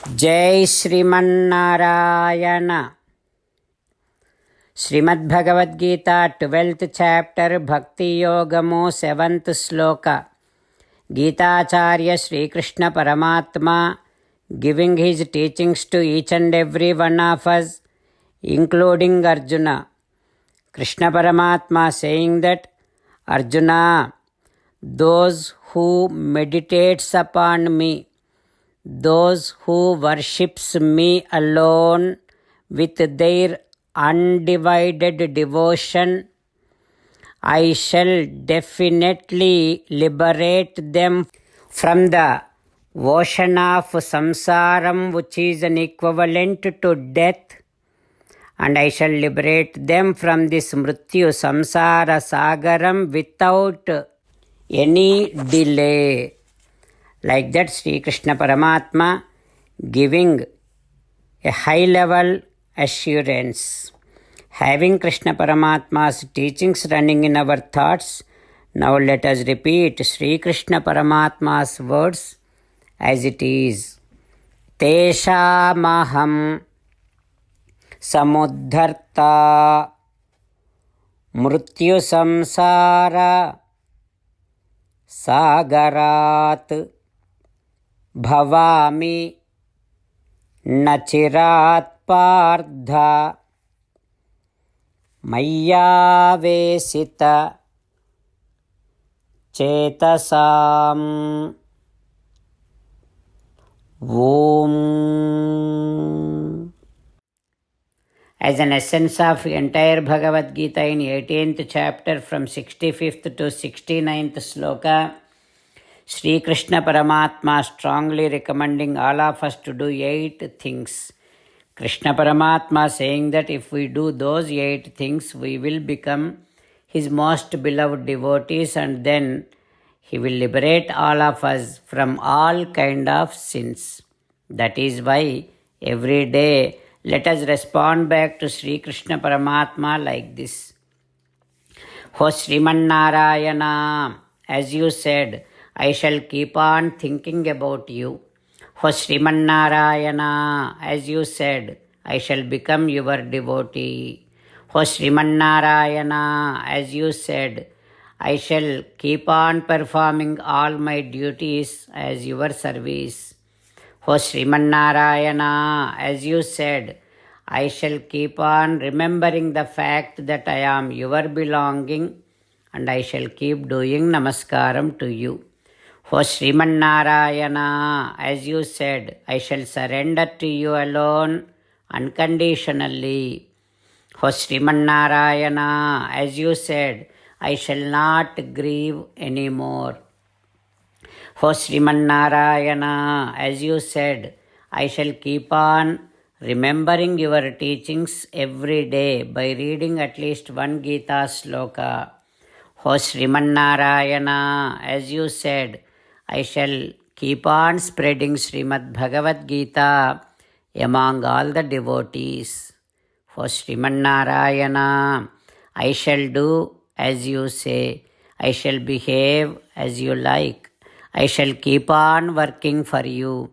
जय Sriman Narayana. Shrimad Bhagavad Gita 12th chapter भक्ति योगमो 7th श्लोक। गीताचार्य श्री कृष्ण परमात्मा giving his teachings to each and every one of us, including Arjuna. Krishna Paramatma saying that, Arjuna, those who meditates upon me, those who worships me alone with their undivided devotion, I shall definitely liberate them from the ocean of samsaram, which is an equivalent to death, and I shall liberate them from this mrityu samsara sagaram without any delay. Like that, Sri Krishna Paramatma giving a high level assurance. Having Krishna Paramatma's teachings running in our thoughts, now let us repeat Sri Krishna Paramatma's words as it is. Teshamaham samuddharta mrityu samsara sagarat भवामि न चिरात् Partha मय्यावेशित चेतसाम्। Om. As an essence of entire Bhagavad Gita in 18th chapter from 65th to 69th sloka, Sri Krishna Paramatma strongly recommending all of us to do 8 things. Krishna Paramatma saying that if we do those 8 things, we will become his most beloved devotees, and then he will liberate all of us from all kind of sins. That is why every day let us respond back to Sri Krishna Paramatma like this. O Sriman Narayana, as you said, I shall keep on thinking about you. O Sriman Narayana, as you said, I shall become your devotee. O Sriman Narayana, as you said, I shall keep on performing all my duties as your service. O Sriman Narayana, as you said, I shall keep on remembering the fact that I am your belonging, and I shall keep doing namaskaram to you. O Sriman Narayana, as you said, I shall surrender to you alone unconditionally. O Sriman Narayana, as you said, I shall not grieve anymore. O Sriman Narayana, as you said, I shall keep on remembering your teachings every day by reading at least one Gita sloka. O Sriman Narayana, as you said, I shall keep on spreading Srimad Bhagavad Gita among all the devotees. O Sriman Narayana, I shall do as you say. I shall behave as you like. I shall keep on working for you.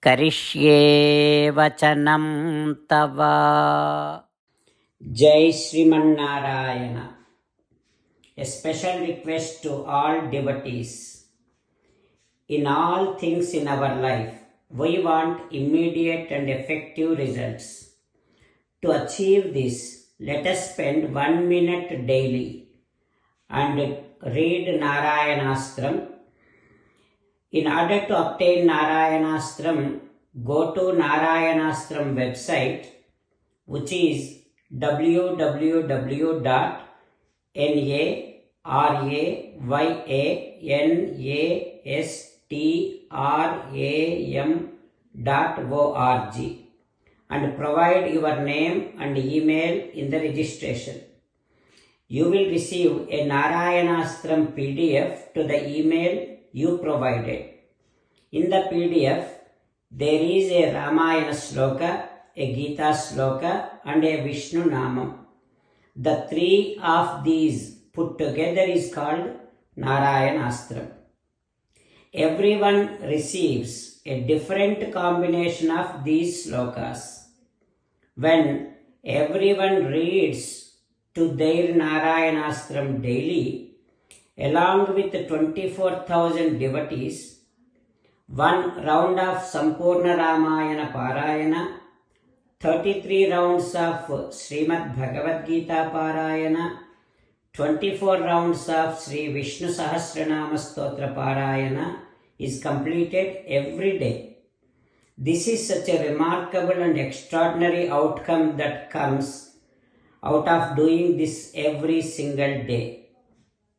Karishye vachanam tava. Jai Sriman Narayana. A special request to all devotees. In all things in our life, we want immediate and effective results. To achieve this, let us spend 1 minute daily and read Narayanastram. In order to obtain Narayanastram, go to Narayanastram website, which is www.narayanaastram.org, and provide your name and email in the registration. You will receive a Narayanastram PDF to the email you provided. In the PDF, there is a Ramayana sloka, a Gita sloka, and a Vishnu Namam. The 3 of these put together is called Narayanastram. Everyone receives a different combination of these slokas. When everyone reads to their Narayanastram daily, along with 24,000 devotees, one round of Sampurna Ramayana Parayana, 33 rounds of Srimad Bhagavad Gita Parayana, 24 rounds of Sri Vishnu Sahasranama Stotra Parayana is completed every day. This is such a remarkable and extraordinary outcome that comes out of doing this every single day.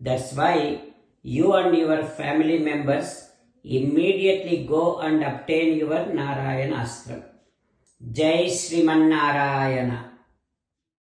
That's why you and your family members immediately go and obtain your Narayana Astram. Jai Sriman Narayana.